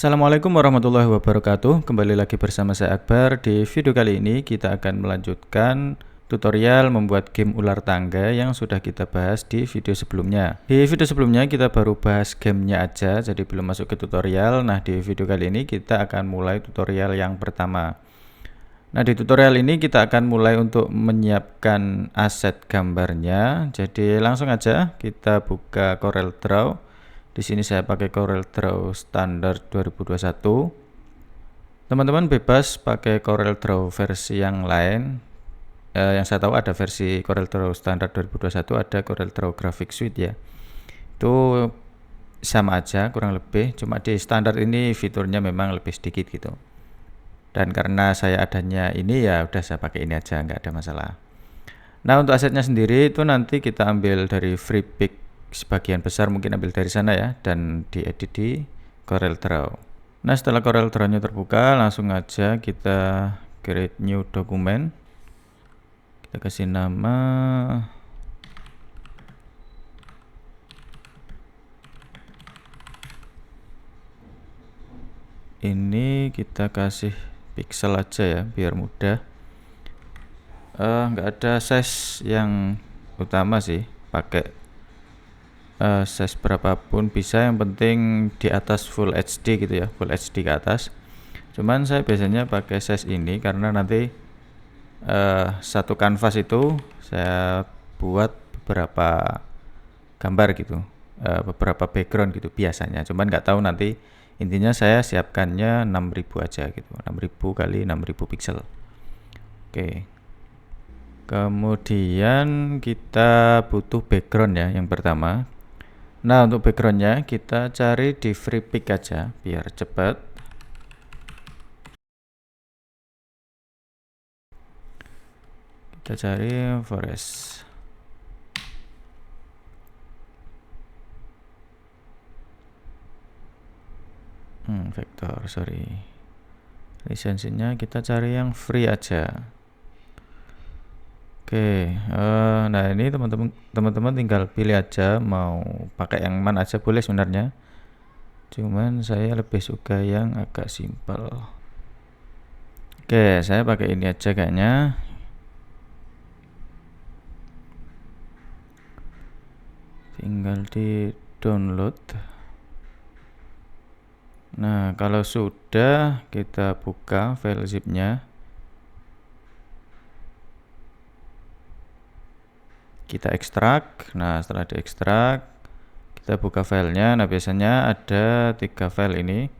Assalamualaikum warahmatullahi wabarakatuh. Kembali lagi bersama saya Akbar. Di video kali ini kita akan melanjutkan tutorial membuat game ular tangga yang sudah kita bahas di video sebelumnya. Di video sebelumnya kita baru bahas gamenya aja, jadi belum masuk ke tutorial. Nah, di video kali ini kita akan mulai tutorial yang pertama. Nah, di tutorial ini kita akan mulai untuk menyiapkan aset gambarnya. Jadi langsung aja kita buka CorelDRAW. Di sini saya pakai CorelDRAW standar 2021. Teman-teman bebas pakai CorelDRAW versi yang lain. Yang saya tahu ada versi CorelDRAW standar 2021, ada CorelDRAW Graphic Suite ya. Itu sama aja kurang lebih, cuma di standar ini fiturnya memang lebih sedikit gitu. Dan karena saya adanya ini ya udah saya pakai ini aja, nggak ada masalah. Nah, untuk asetnya sendiri itu nanti kita ambil dari FreePik, sebagian besar mungkin ambil dari sana ya, dan diedit di CorelDRAW. Nah, setelah CorelDRAW-nya terbuka, langsung aja kita create new document. Kita kasih nama ini, kita kasih pixel aja ya biar mudah. Nggak ada size yang utama sih, pakai size berapapun bisa, yang penting di atas Full HD gitu ya, Full HD ke atas. Cuman saya biasanya pakai size ini karena nanti satu kanvas itu saya buat beberapa gambar gitu, beberapa background gitu biasanya. Cuman nggak tahu nanti, intinya saya siapkannya 6000 aja gitu, 6000 kali 6000 pixel. Oke. Kemudian kita butuh background ya yang pertama. Nah, untuk backgroundnya kita cari di FreePik aja biar cepat. Kita cari forest. Vektor, sorry. Lisensinya kita cari yang free aja. Oke, nah ini teman-teman tinggal pilih aja mau pakai yang mana aja boleh sebenarnya. Cuman saya lebih suka yang agak simpel. Oke, saya pakai ini aja kayaknya. Tinggal di download. Nah, kalau sudah kita buka file zipnya. Kita ekstrak. Nah, setelah diekstrak kita buka filenya. Nah, biasanya ada 3 file ini.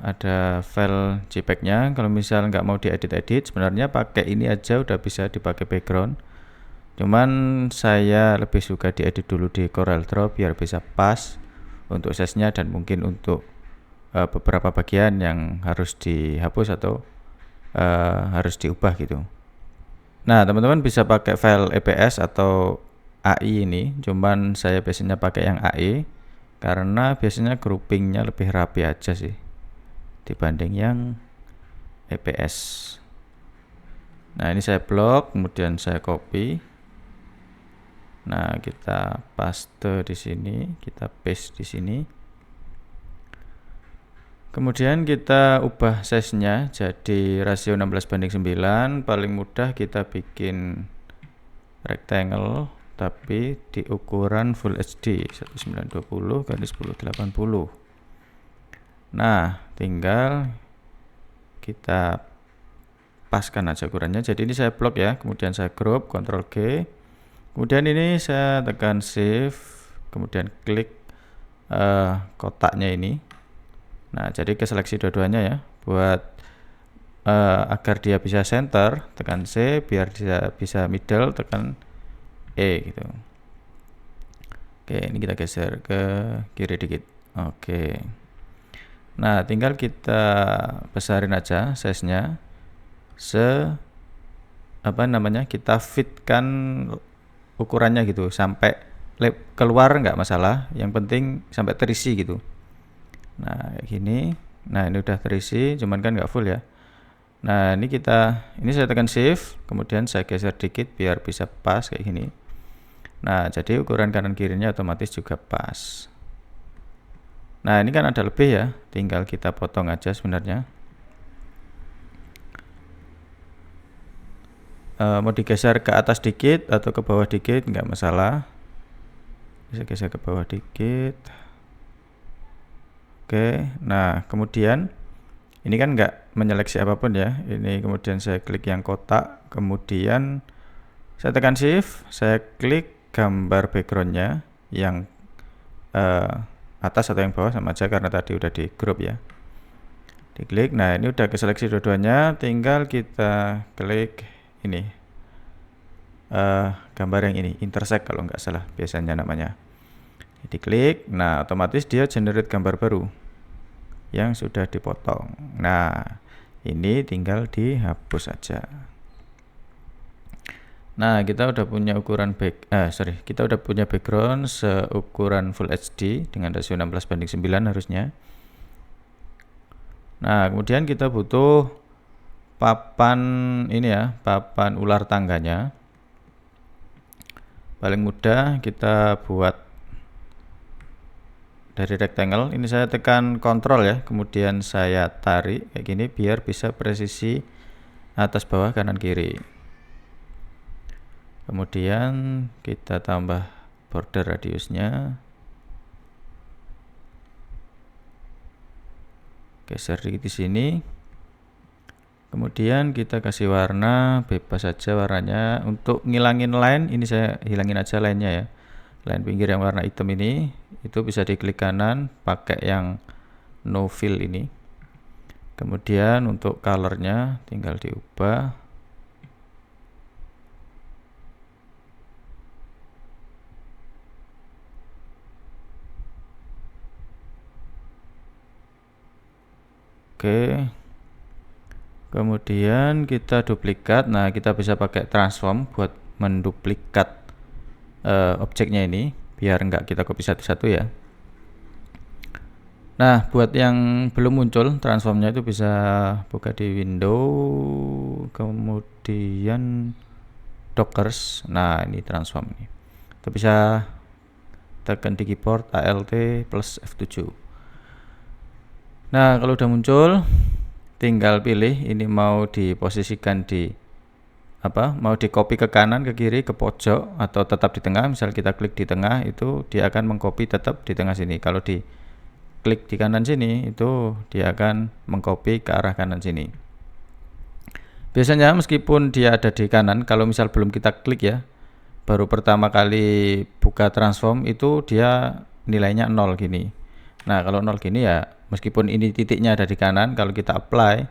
Ada file JPEG-nya. Kalau misal nggak mau diedit-edit, sebenarnya pakai ini aja udah bisa dipakai background. Cuman saya lebih suka diedit dulu di CorelDRAW biar bisa pas untuk size-nya dan mungkin untuk beberapa bagian yang harus dihapus atau harus diubah gitu. Nah, teman-teman bisa pakai file EPS atau AI ini, cuman saya biasanya pakai yang AI karena biasanya groupingnya lebih rapi aja sih dibanding yang EPS. Nah, ini saya blok, kemudian saya copy. Nah, kita paste di sini, kita paste di sini. Kemudian kita ubah size-nya jadi rasio 16:9. Paling mudah kita bikin rectangle tapi di ukuran Full HD 1920 x 1080. Nah, tinggal kita paskan aja ukurannya. Jadi ini saya blok ya, kemudian saya crop, Ctrl G. Kemudian ini saya tekan Shift, kemudian klik kotaknya ini. Nah, jadi keseleksi dua-duanya ya, buat agar dia bisa center, tekan C, biar dia bisa middle, tekan E gitu. Oke, ini kita geser ke kiri dikit. Oke. Nah, tinggal kita besarin aja size-nya kita fitkan ukurannya gitu sampai keluar nggak masalah, yang penting sampai terisi gitu. Nah, kayak gini. Nah, ini udah terisi, cuman kan nggak full ya. Nah, ini saya tekan shift, kemudian saya geser dikit biar bisa pas kayak gini. Nah, jadi ukuran kanan kirinya otomatis juga pas. Nah, ini kan ada lebih ya, tinggal kita potong aja sebenarnya. Mau digeser ke atas dikit atau ke bawah dikit nggak masalah, bisa geser ke bawah dikit. Oke, nah kemudian ini kan nggak menyeleksi apapun ya, ini kemudian saya klik yang kotak, kemudian saya tekan shift, saya klik gambar backgroundnya yang atas atau yang bawah sama aja karena tadi udah di group ya, diklik. Nah, ini udah keseleksi dua-duanya, tinggal kita klik ini gambar yang ini, intersect kalau nggak salah biasanya namanya, diklik. Nah, otomatis dia generate gambar baru yang sudah dipotong. Nah, ini tinggal dihapus saja. Nah, kita udah punya ukuran kita udah punya background seukuran Full HD dengan rasio 16:9 harusnya. Nah, kemudian kita butuh papan ini ya, papan ular tangganya. Paling mudah kita buat dari rectangle. Ini saya tekan Ctrl ya, kemudian saya tarik kayak gini biar bisa presisi atas bawah kanan kiri. Kemudian kita tambah border radiusnya, geser dikit di sini. Kemudian kita kasih warna bebas saja warnanya. Untuk ngilangin line, ini saya hilangin aja line-nya ya. Line pinggir yang warna hitam ini, itu bisa diklik kanan pakai yang no fill ini. Kemudian untuk colornya tinggal diubah. Oke. Kemudian kita duplikat. Nah, kita bisa pakai transform buat menduplikat objeknya ini biar enggak kita copy satu-satu ya. Nah, buat yang belum muncul transformnya itu bisa buka di window, kemudian dockers. Nah, ini transform ini. Kita bisa tekan di keyboard Alt plus F7. Nah, kalau udah muncul tinggal pilih ini mau diposisikan di mau di copy ke kanan, ke kiri, ke pojok atau tetap di tengah. Misal kita klik di tengah, itu dia akan mengcopy tetap di tengah sini. Kalau di klik di kanan sini, itu dia akan mengcopy ke arah kanan sini. Biasanya meskipun dia ada di kanan, kalau misal belum kita klik ya, baru pertama kali buka transform itu dia nilainya 0 gini. Nah, kalau 0 gini ya meskipun ini titiknya ada di kanan, kalau kita apply,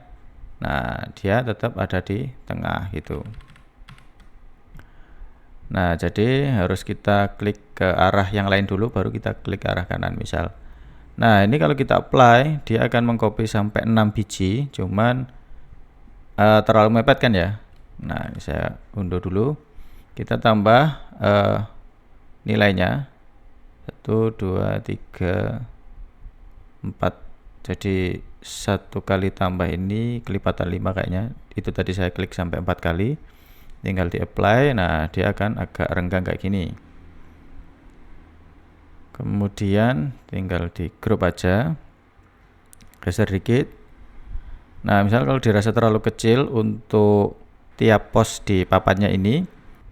nah dia tetap ada di tengah gitu. Nah, jadi harus kita klik ke arah yang lain dulu baru kita klik ke arah kanan misal. Nah, ini kalau kita apply dia akan mengcopy sampai 6 biji, cuman terlalu mepet kan ya. Nah, ini saya unduh dulu. Kita tambah nilainya 1 2 3 4. Jadi satu kali tambah ini kelipatan 5 kayaknya. Itu tadi saya klik sampai 4 kali. Tinggal di apply. Nah, dia akan agak renggang kayak gini. Kemudian tinggal di group aja. Geser dikit. Nah, misal kalau dirasa terlalu kecil untuk tiap pos di papannya ini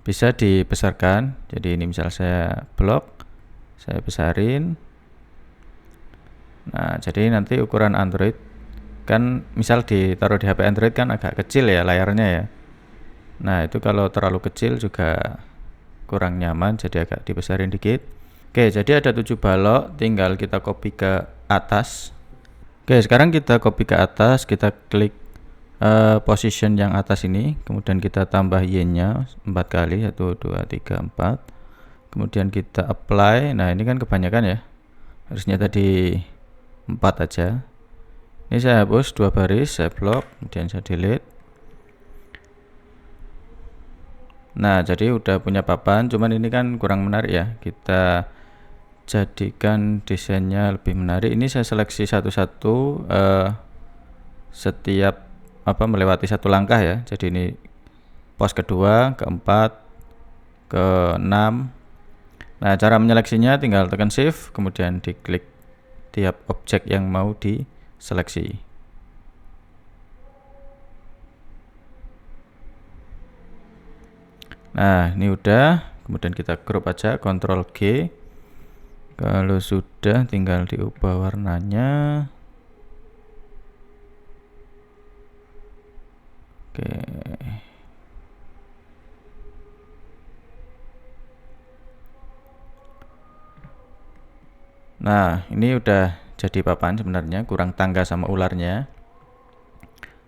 bisa dibesarkan. Jadi ini misal saya blok, saya besarin. Nah, jadi nanti ukuran Android kan misal ditaruh di HP Android kan agak kecil ya layarnya ya. Nah, itu kalau terlalu kecil juga kurang nyaman, jadi agak dibesarin dikit. Oke, jadi ada 7 balok, tinggal kita copy ke atas. Oke, sekarang kita copy ke atas, kita klik position yang atas ini, kemudian kita tambah Y-nya 4 kali, 1 2 3 4. Kemudian kita apply. Nah, ini kan kebanyakan ya. Harusnya tadi 4 aja. Ini saya hapus 2 baris, saya blok, kemudian saya delete. Nah, jadi udah punya papan, cuman ini kan kurang menarik ya. Kita jadikan desainnya lebih menarik. Ini saya seleksi satu-satu setiap melewati satu langkah ya. Jadi ini pos kedua, keempat, ke-6. Nah, cara menyeleksinya tinggal tekan shift, kemudian diklik setiap objek yang mau diseleksi. Nah, ini udah, kemudian kita crop aja, Ctrl G. Kalau sudah tinggal diubah warnanya. Oke. Nah, ini udah jadi papan sebenarnya, kurang tangga sama ularnya.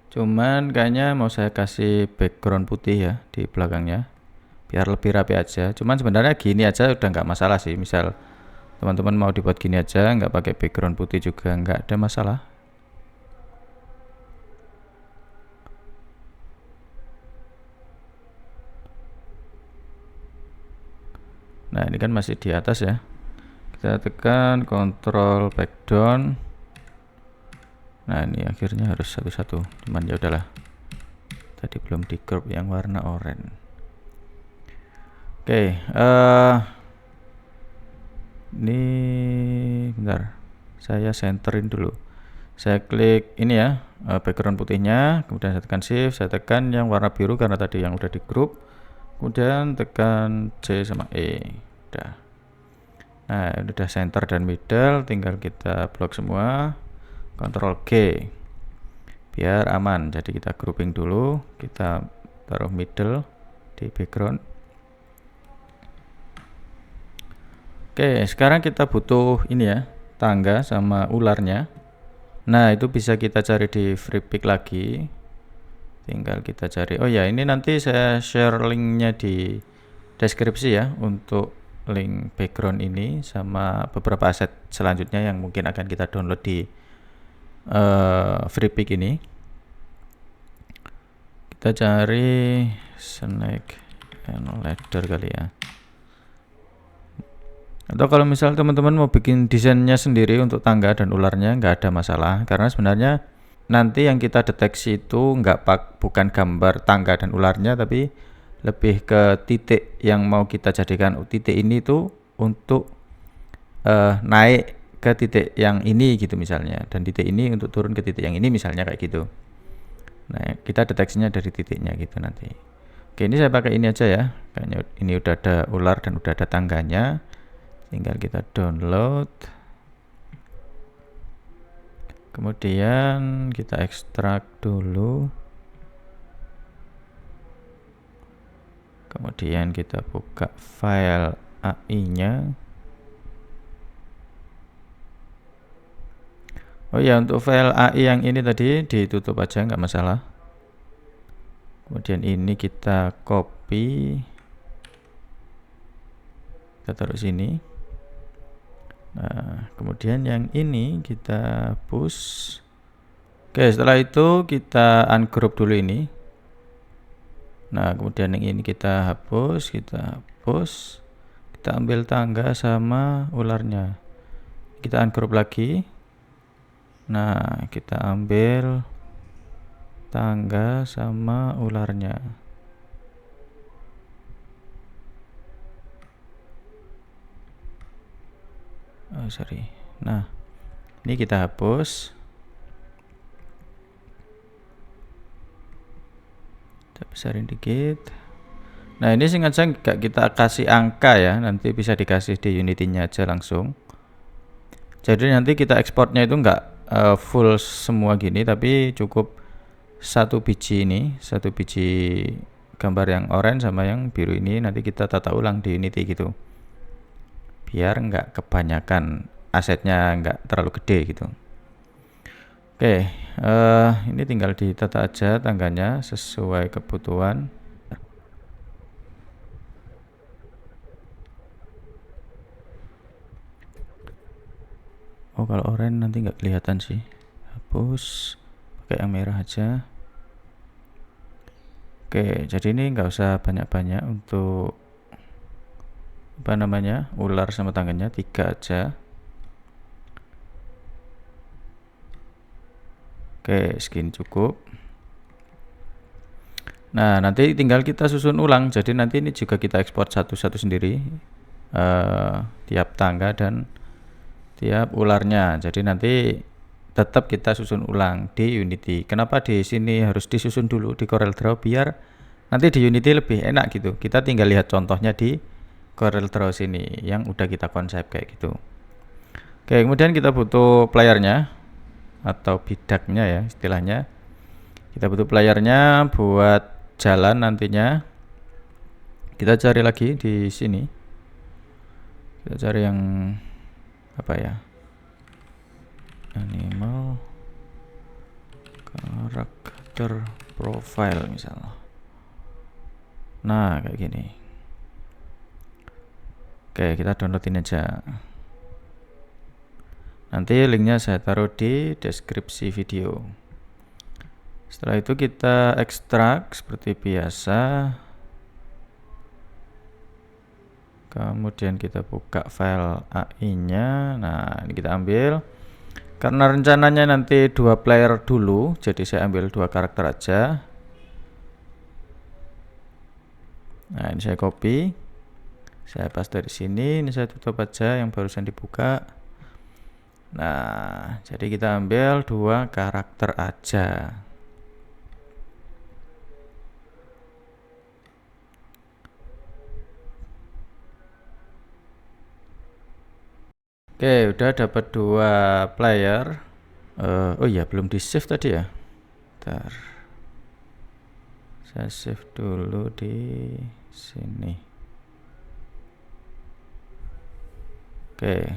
Cuman kayaknya mau saya kasih background putih ya di belakangnya, biar lebih rapi aja. Cuman sebenarnya gini aja udah nggak masalah sih. Misal teman-teman mau dibuat gini aja, nggak pakai background putih juga nggak ada masalah. Nah, ini kan masih di atas ya. Kita tekan Ctrl backdown. Nah, ini akhirnya harus satu-satu. Cuman ya udahlah. Tadi belum di crop yang warna oranye. Oke, ini bentar. Saya centerin dulu. Saya klik ini ya, background putihnya, kemudian saya tekan shift, saya tekan yang warna biru karena tadi yang udah di group. Kemudian tekan C sama E. Udah. Nah, ini udah center dan middle, tinggal kita blok semua. Ctrl G biar aman. Jadi kita grouping dulu, kita taruh middle di background. Oke, sekarang kita butuh ini ya, tangga sama ularnya. Nah, itu bisa kita cari di free pick lagi. Tinggal kita cari. Oh ya, ini nanti saya share linknya di deskripsi ya, untuk link background ini sama beberapa aset selanjutnya yang mungkin akan kita download di free pick ini. Kita cari snake and ladder kali ya. Atau kalau misal teman-teman mau bikin desainnya sendiri untuk tangga dan ularnya, nggak ada masalah, karena sebenarnya nanti yang kita deteksi itu bukan gambar tangga dan ularnya, tapi lebih ke titik yang mau kita jadikan titik ini tuh untuk naik ke titik yang ini gitu misalnya, dan titik ini untuk turun ke titik yang ini misalnya kayak gitu. Nah, kita deteksinya dari titiknya gitu nanti. Oke, ini saya pakai ini aja ya, kayaknya ini udah ada ular dan udah ada tangganya, tinggal kita download, kemudian kita ekstrak dulu. Kemudian kita buka file AI-nya. Oh ya, untuk file AI yang ini tadi ditutup aja, nggak masalah. Kemudian ini kita copy, kita taruh sini. Nah, kemudian yang ini kita push. Oke, setelah itu kita ungroup dulu ini. Nah, kemudian yang ini kita hapus, kita ambil tangga sama ularnya, kita ungroup lagi. Nah, kita ambil tangga sama ularnya. Oh, sorry. Nah, ini kita hapus. Kita besarin dikit. Nah, ini sengaja nggak kita kasih angka ya, nanti bisa dikasih di Unity-nya aja langsung. Jadi nanti kita ekspornya itu nggak full semua gini, tapi cukup satu biji ini, satu biji gambar yang oranye sama yang biru ini, nanti kita tata ulang di Unity gitu, biar nggak kebanyakan asetnya, nggak terlalu gede gitu. Oke, ini tinggal ditata aja tangganya sesuai kebutuhan. Oh, kalau oranye nanti nggak kelihatan sih, hapus, pakai yang merah aja. Oke, jadi ini nggak usah banyak-banyak untuk apa namanya, ular sama tangannya, 3 aja. Oke, segini cukup. Nah, nanti tinggal kita susun ulang, jadi nanti ini juga kita ekspor satu-satu sendiri, tiap tangga dan setiap ularnya. Jadi nanti tetap kita susun ulang di Unity. Kenapa di sini harus disusun dulu di CorelDRAW, biar nanti di Unity lebih enak gitu. Kita tinggal lihat contohnya di CorelDRAW sini yang udah kita konsep kayak gitu. Oke, kemudian kita butuh playernya atau bidaknya ya istilahnya. Kita butuh playernya buat jalan nantinya. Kita cari lagi di sini. Kita cari yang apa ya? Animal karakter profile misalnya. Nah, kayak gini. Oke, kita downloadin aja. Nanti linknya saya taruh di deskripsi video. Setelah itu kita ekstrak seperti biasa. Kemudian kita buka file AI-nya. Nah, ini kita ambil. Karena rencananya nanti 2 player dulu, jadi saya ambil 2 karakter aja. Nah, ini saya copy. Saya paste di sini. Ini saya tutup aja yang barusan dibuka. Nah, jadi kita ambil 2 karakter aja. Oke, udah dapat 2 player. Oh iya, belum di save tadi ya. Bentar. Saya save dulu di sini. Oke.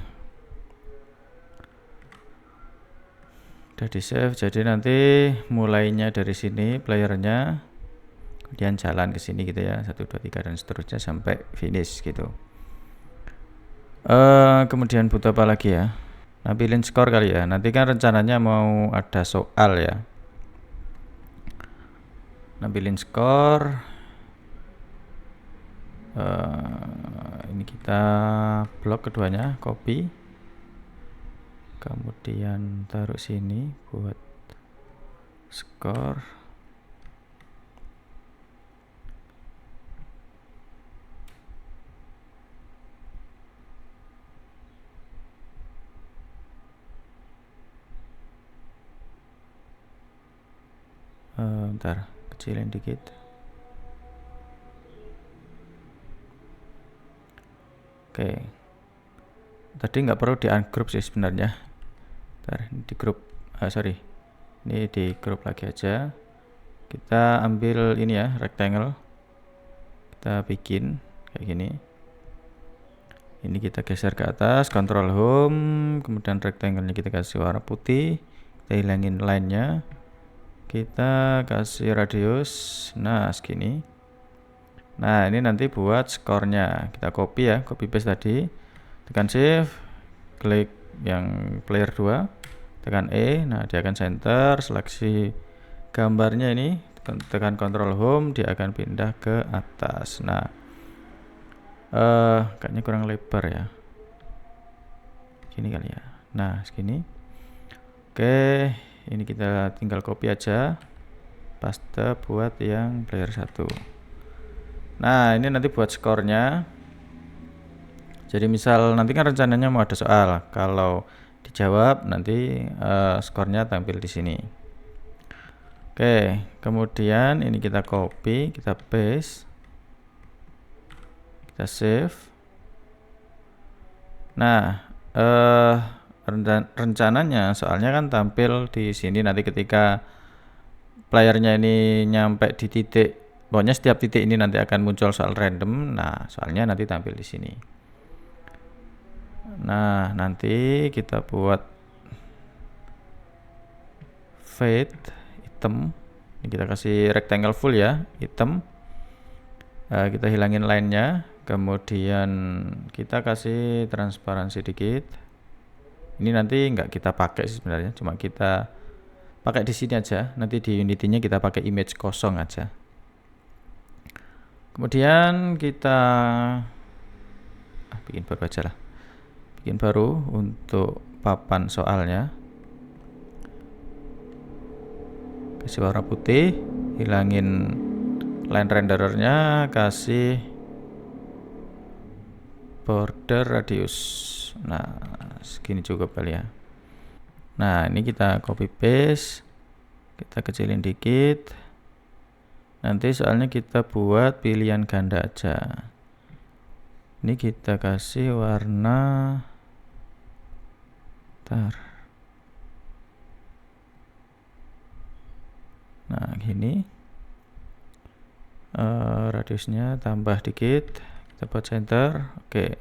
Udah di save, jadi nanti mulainya dari sini playernya, kemudian jalan ke sini gitu ya, 1 2 3 dan seterusnya sampai finish gitu. Kemudian butuh apa lagi ya? Nampilin skor kali ya. Nanti kan rencananya mau ada soal ya. Nampilin skor. Ini kita blok keduanya, copy. Kemudian taruh sini buat skor. Bentar, kecilin dikit. Oke. Tadi nggak perlu di ungroup sih sebenarnya. Bentar, di grup. Sorry. Ini di grup lagi aja. Kita ambil ini ya, rectangle. Kita bikin kayak gini. Ini kita geser ke atas, Ctrl Home, kemudian rectangle-nya kita kasih warna putih. Kita hilangin line-nya. Kita kasih radius, nah segini. Nah, ini nanti buat skornya. Kita copy ya, copy paste tadi. Tekan shift, klik yang player 2, tekan E. Nah, dia akan center, seleksi gambarnya ini, tekan Ctrl Home, dia akan pindah ke atas. Nah, kayaknya kurang lebar ya. Gini kali ya. Nah, segini. Oke, ini kita tinggal copy aja, paste buat yang player 1. Nah, ini nanti buat skornya. Jadi misal nanti kan rencananya mau ada soal, kalau dijawab nanti skornya tampil di sini. Oke, kemudian ini kita copy, kita paste, kita save. Nah, rencananya soalnya kan tampil di sini nanti ketika playernya ini nyampe di titik, pokoknya setiap titik ini nanti akan muncul soal random. Nah, soalnya nanti tampil di sini. Nah, nanti kita buat fade hitam. Ini kita kasih rectangle full ya, hitam. Kita hilangin line-nya, kemudian kita kasih transparansi dikit. Ini nanti nggak kita pakai sih sebenarnya, cuma kita pakai di sini aja. Nanti di Unity-nya kita pakai image kosong aja. Kemudian kita bikin baru aja lah. Bikin baru untuk papan soalnya. Kasih warna putih, hilangin line renderernya, kasih border radius Nah, segini cukup kali ya. Nah, ini kita copy paste, kita kecilin dikit. Nanti soalnya kita buat pilihan ganda aja. Ini kita kasih warna nah gini, radiusnya tambah dikit, kita buat center. Oke.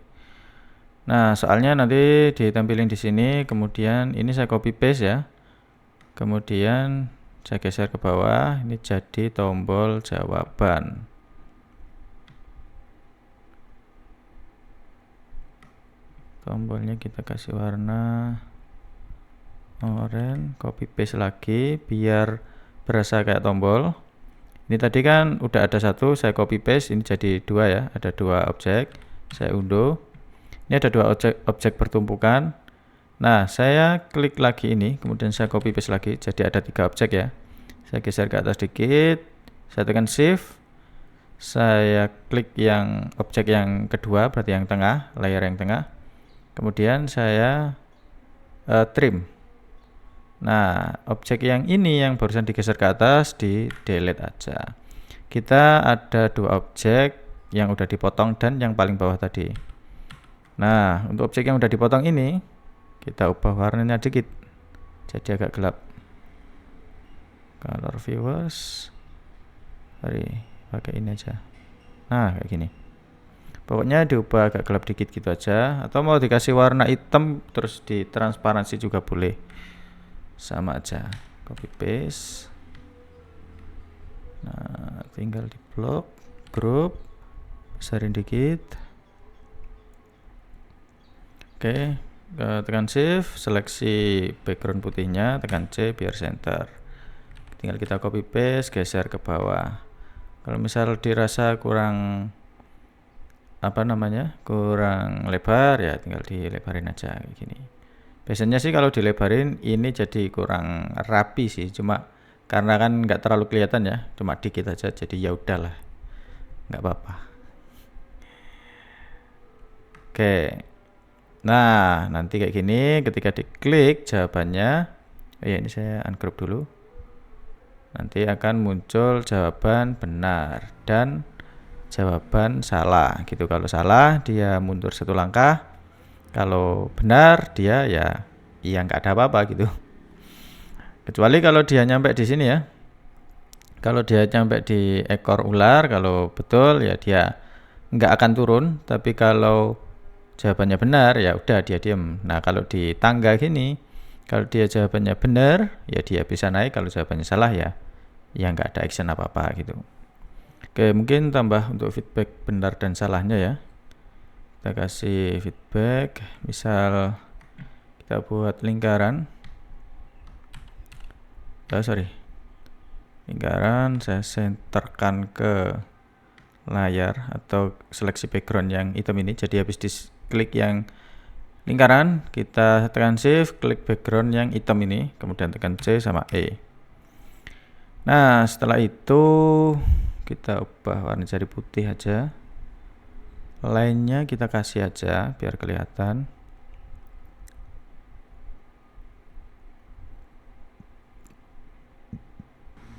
Nah, soalnya nanti ditampilin di sini, kemudian ini saya copy paste ya. Kemudian saya geser ke bawah, ini jadi tombol jawaban. Tombolnya kita kasih warna oranye, copy paste lagi biar berasa kayak tombol. Ini tadi kan udah ada satu, saya copy paste, ini jadi dua ya, ada dua objek. Saya undo. Ini ada dua objek bertumpukan. Nah, saya klik lagi ini, kemudian saya copy paste lagi, jadi ada tiga objek ya. Saya geser ke atas dikit, saya tekan shift, saya klik yang objek yang kedua, berarti yang tengah, layer yang tengah. Kemudian saya trim. Nah, objek yang ini yang barusan digeser ke atas di delete aja. Kita ada dua objek yang udah dipotong dan yang paling bawah tadi. Nah, untuk objek yang udah dipotong ini kita ubah warnanya dikit, jadi agak gelap. Color viewers, sorry, pakai ini aja. Nah, kayak gini. Pokoknya diubah agak gelap dikit gitu aja, atau mau dikasih warna hitam terus ditransparansi juga boleh, sama aja. Copy paste. Nah, tinggal di blok, group, besarin dikit. Oke, tekan shift, seleksi background putihnya, tekan C biar center. Tinggal kita copy paste, geser ke bawah. Kalau misal dirasa kurang kurang lebar ya tinggal dilebarin aja kayak gini. Biasanya sih kalau dilebarin ini jadi kurang rapi sih, cuma karena kan nggak terlalu kelihatan ya, cuma dikit aja, jadi ya udahlah, nggak apa-apa. Oke, nah nanti kayak gini ketika diklik jawabannya, ya ini saya ungroup dulu, nanti akan muncul jawaban benar dan jawaban salah gitu. Kalau salah dia mundur satu langkah, kalau benar dia ya nggak ada apa-apa gitu. Kecuali kalau dia nyampe di sini ya, kalau dia nyampe di ekor ular, kalau betul ya dia nggak akan turun, tapi kalau jawabannya benar ya udah dia diem. Nah, kalau di tangga gini, kalau dia jawabannya benar ya dia bisa naik, kalau jawabannya salah ya nggak ada action apa-apa gitu. Oke, mungkin tambah untuk feedback benar dan salahnya ya. Kita kasih feedback, misal kita buat lingkaran. Lingkaran saya senterkan ke layar atau seleksi background yang hitam ini. Jadi habis diklik yang lingkaran, kita tekan shift, klik background yang hitam ini, kemudian tekan C sama E. Nah, setelah itu kita ubah warna jari putih aja, lainnya kita kasih aja biar kelihatan.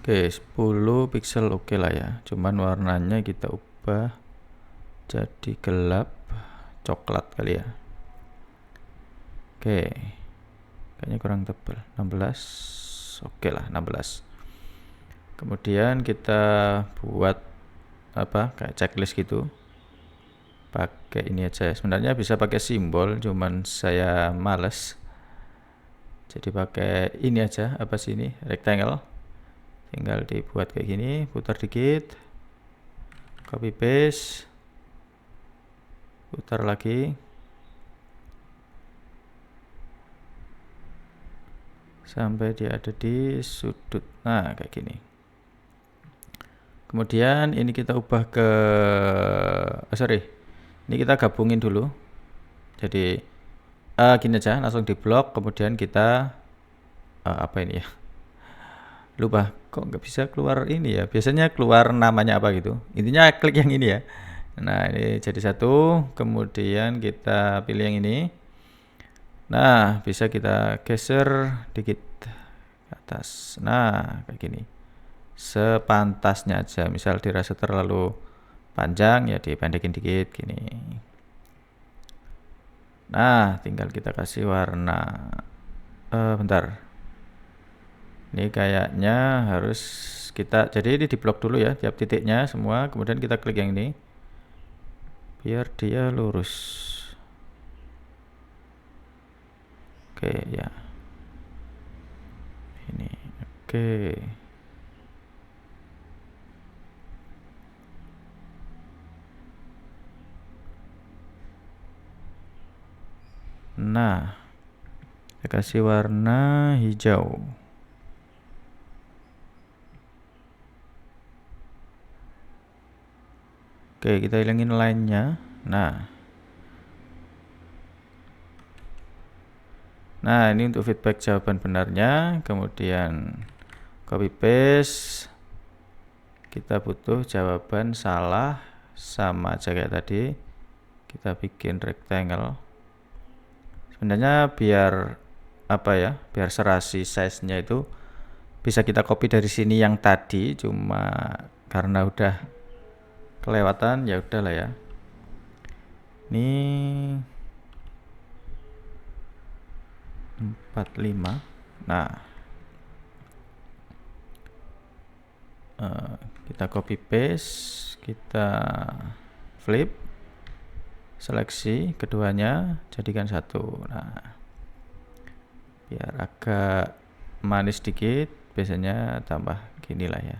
Oke, 10 pixel oke lah ya, cuman warnanya kita ubah jadi gelap coklat kali ya. Oke, kayaknya kurang tebal, 16 oke lah, 16. Kemudian kita buat kayak checklist gitu, pakai ini aja. Sebenarnya bisa pakai simbol, cuman saya males, jadi pakai ini aja, ini rectangle. Tinggal dibuat kayak gini, putar dikit, copy paste, putar lagi sampai dia ada di sudut. Nah, kayak gini. Kemudian ini kita ubah ke ini kita gabungin dulu. Jadi gini aja, langsung di blok, kemudian kita lupa, kok nggak bisa keluar ini ya, biasanya keluar namanya apa gitu, intinya klik yang ini ya. Nah, ini jadi satu, kemudian kita pilih yang ini, Nah, bisa kita geser dikit ke atas. Nah, kayak gini. Sepantasnya aja. Misal dirasa terlalu panjang ya dipendekin dikit gini. Nah, tinggal kita kasih warna. Bentar. Ini kayaknya harus kita, jadi ini diblok dulu ya tiap titiknya semua, kemudian kita klik yang ini biar dia lurus. Oke ya, ini oke. Nah, saya kasih warna hijau. Oke, kita hilangin line-nya. Nah, ini untuk feedback jawaban benarnya. Kemudian copy paste. Kita butuh jawaban salah, sama aja kayak tadi. Kita bikin rectangle. Sebenarnya biar apa ya, biar serasi size-nya itu bisa kita copy dari sini yang tadi, cuma karena udah kelewatan ya udahlah ya. Ini 45. Nah, kita copy paste, kita flip, seleksi keduanya, jadikan satu. Nah, biar agak manis dikit, biasanya tambah gini lah ya.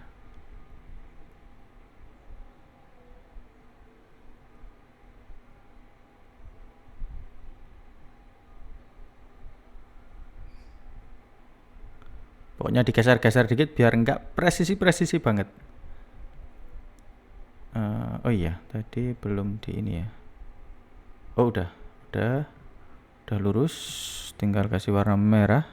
Pokoknya digeser-geser dikit biar enggak presisi-presisi banget. Oh iya, tadi belum di ini ya. Oh udah lurus, tinggal kasih warna merah.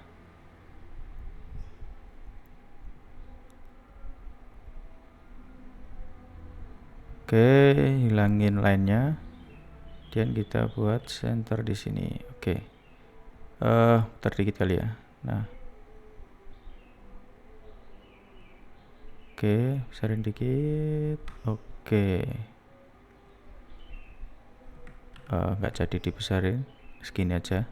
Oke, hilangin line-nya. Dan kita buat center di sini. Oke. Terdikit kali ya. Nah. Oke, besarin dikit. Oke. Nggak jadi dibesarin, segini aja.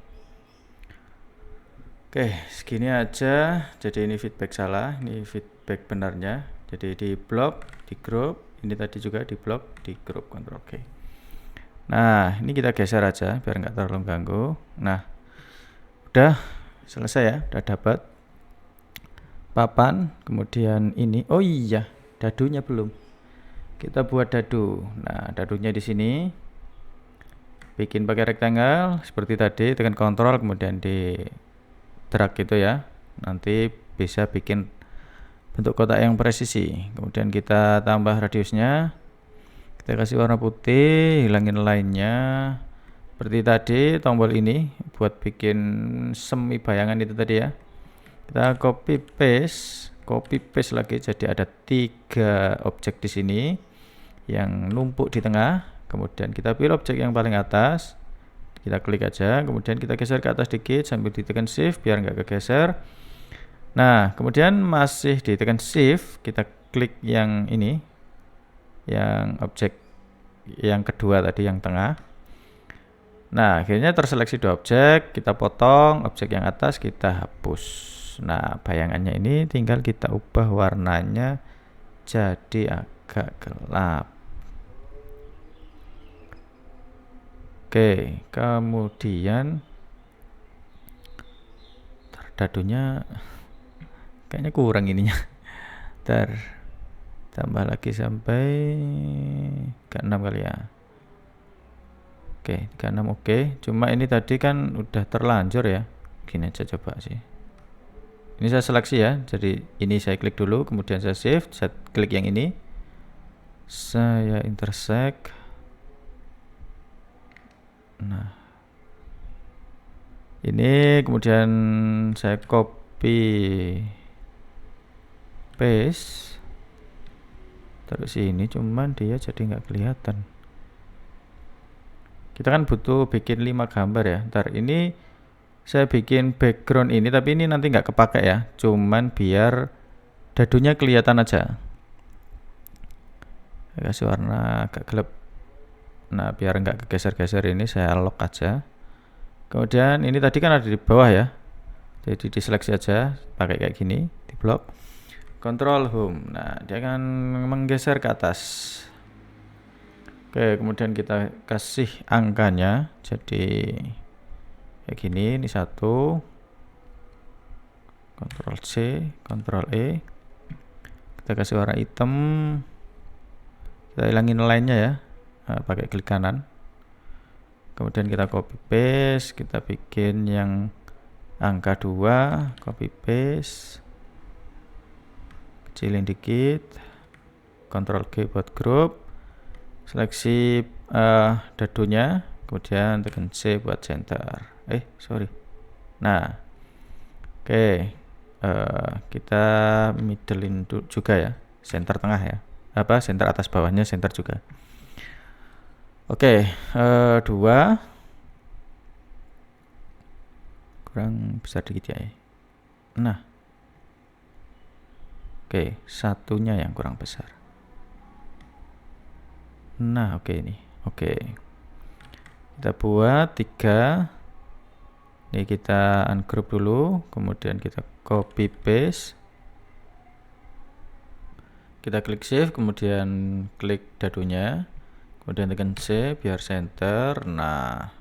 Oke, segini aja. Jadi ini feedback salah, ini feedback benarnya. Jadi di blok, di group, ini tadi juga di blok, di group, Ctrl Oke. Nah, ini kita geser aja biar nggak terlalu ganggu. Nah, udah selesai ya, udah dapat papan. Kemudian ini, oh iya, dadunya belum. Kita buat dadu. Nah, dadunya di sini. Bikin pakai rectangle seperti tadi, tekan kontrol kemudian di drag gitu ya. Nanti bisa bikin bentuk kotak yang presisi. Kemudian kita tambah radiusnya. Kita kasih warna putih, hilangin line-nya. Seperti tadi tombol ini buat bikin semi bayangan itu tadi ya. Kita copy paste lagi, jadi ada 3 objek di sini yang numpuk di tengah. Kemudian kita pilih objek yang paling atas, kita klik aja, kemudian kita geser ke atas dikit sambil ditekan shift biar nggak kegeser. Nah, kemudian masih ditekan shift, kita klik yang ini, yang objek yang kedua tadi yang tengah. Nah, akhirnya terseleksi 2 objek, kita potong, objek yang atas kita hapus. Nah, bayangannya ini tinggal kita ubah warnanya jadi agak gelap. Oke, kemudian dadunya kayaknya kurang ininya. Tambah lagi sampai ke 6 kali ya. Oke, 36 oke. Cuma ini tadi kan udah terlanjur ya. Gini aja coba sih. Ini saya seleksi ya. Jadi ini saya klik dulu, kemudian saya shift, saya klik yang ini. Saya intersect. Nah, ini kemudian saya copy paste taruh sini, cuman dia jadi nggak kelihatan. Kita kan butuh bikin 5 gambar ya. Ntar ini Saya bikin background ini, tapi ini nanti nggak kepake ya, cuman biar dadunya kelihatan aja. Saya kasih warna agak gelap. Nah, biar nggak kegeser-geser ini saya lock aja. Kemudian ini tadi kan ada di bawah ya, jadi diseleksi aja pakai kayak gini, di blok. Control Home. Nah, dia akan menggeser ke atas. Oke, kemudian kita kasih angkanya, jadi kayak gini. Ini 1. Ctrl C, Ctrl E. Kita kasih warna hitam. Kita hilangin line-nya ya. Nah, pakai klik kanan. Kemudian kita copy paste, kita bikin yang angka 2, copy paste. Kecilin dikit. Ctrl G buat group. Seleksi dadunya, kemudian tekan C buat center. Sorry. Nah, oke. Kita middlein juga ya, center tengah ya. Center atas bawahnya center juga. Oke, 2 kurang besar dikit ya. Nah, oke, 1-nya yang kurang besar. Nah, oke ini. Oke. Kita buat 3. Ini kita ungroup dulu, kemudian kita copy paste. Kita klik shift, kemudian klik dadunya. Kemudian tekan C biar center. Nah,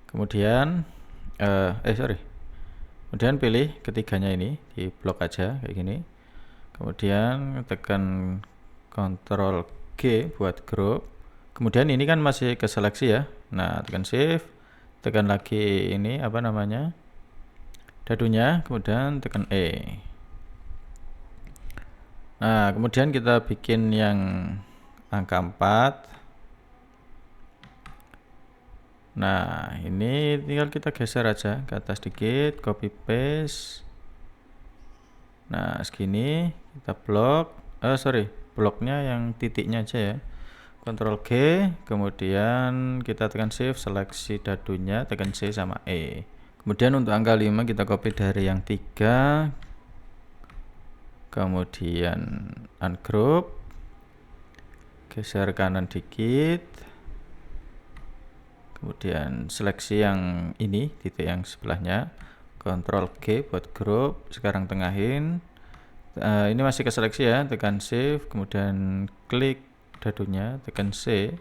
kemudian kemudian pilih ketiganya ini, di blok aja kayak gini. Kemudian tekan Ctrl G buat group. Kemudian ini kan masih ke seleksi ya. Nah, tekan shift, tekan lagi ini dadunya, kemudian tekan E. Nah, kemudian kita bikin yang angka 4. Nah, ini tinggal kita geser aja ke atas dikit, copy paste. Nah, segini kita blok. Bloknya yang titiknya aja ya. Ctrl G, kemudian kita tekan shift, seleksi dadunya, tekan C sama E. Kemudian untuk angka 5 kita copy dari yang 3. Kemudian ungroup. Geser kanan dikit. Kemudian seleksi yang ini, titik yang sebelahnya, Ctrl G buat group. Sekarang tengahin. Ini masih ke seleksi ya, tekan shift, kemudian klik dadunya, tekan C.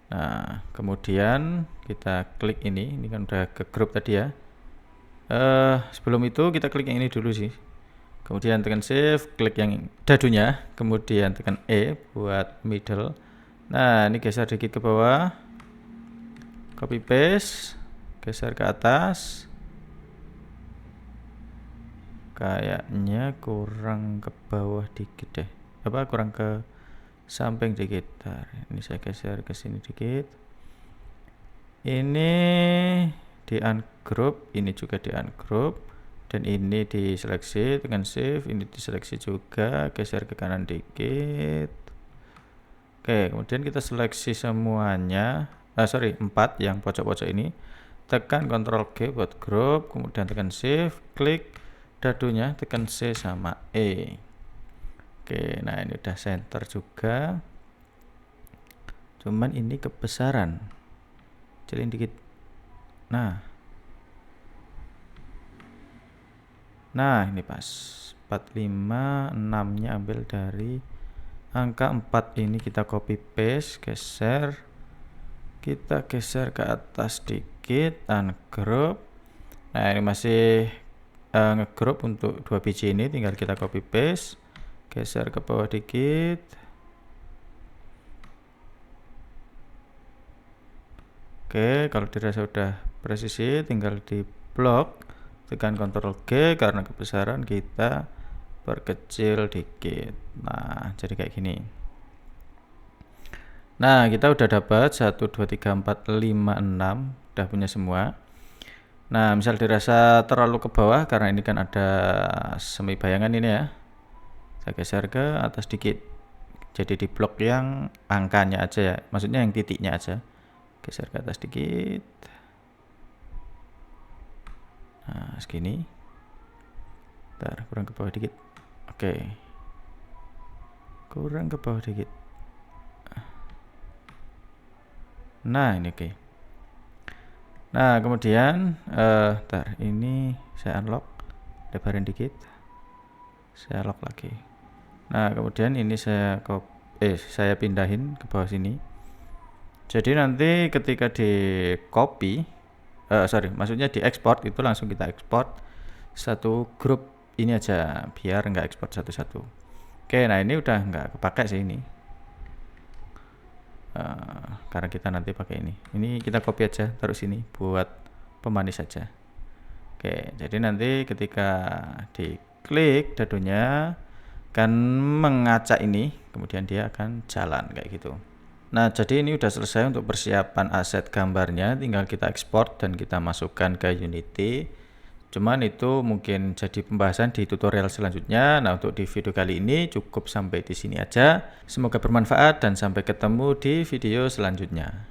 Nah, kemudian kita klik ini kan udah ke group tadi ya. Sebelum itu kita klik yang ini dulu sih. Kemudian tekan shift, klik yang dadunya, kemudian tekan E buat middle. Nah, ini geser dikit ke bawah. Copy paste, geser ke atas. Kayaknya kurang ke bawah dikit deh. Kurang ke samping dikit. Ini saya geser ke sini dikit. Ini di ungroup, ini juga di ungroup, dan ini diseleksi dengan shift, ini diseleksi juga, geser ke kanan dikit. Oke, kemudian kita seleksi semuanya. 4 yang pojok-pojok ini. Tekan Ctrl G buat group, kemudian tekan shift, klik dadunya, tekan C sama E. Oke, nah ini udah center juga. Cuman ini kebesaran. Kecilin dikit. Nah, ini pas. 45, 6-nya ambil dari angka 4 ini, kita copy paste, geser. Kita geser ke atas dikit, ungroup. Nah, ini masih ngegroup untuk 2 biji ini, tinggal kita copy paste, geser ke bawah dikit. Oke, kalau dirasa udah presisi, tinggal di blok, tekan Ctrl G, karena kebesaran kita perkecil dikit. Nah, jadi kayak gini. Nah, kita udah dapat 1, 2, 3, 4, 5, 6, udah punya semua. Nah, misal dirasa terlalu ke bawah, karena ini kan ada semi bayangan ini ya, saya geser ke atas dikit, jadi di blok yang angkanya aja ya, maksudnya yang titiknya aja, geser ke atas dikit. segini. Ntar kurang ke bawah dikit. Oke, kurang ke bawah dikit. Nah ini oke. Nah kemudian ntar ini saya unlock, lebarin dikit, saya lock lagi. Nah kemudian ini saya saya pindahin ke bawah sini. Jadi nanti ketika di copy, maksudnya di export itu langsung kita export satu grup ini aja, biar nggak export satu-satu. Oke, nah ini udah nggak kepakai sih ini. Karena kita nanti pakai ini. Ini kita copy aja, taruh sini buat pemanis saja. Oke, jadi nanti ketika diklik dadonya akan mengacak ini, kemudian dia akan jalan kayak gitu. Nah, jadi ini udah selesai untuk persiapan aset gambarnya, tinggal kita ekspor dan kita masukkan ke Unity. Cuman itu mungkin jadi pembahasan di tutorial selanjutnya. Nah, untuk di video kali ini cukup sampai di sini aja. Semoga bermanfaat dan sampai ketemu di video selanjutnya.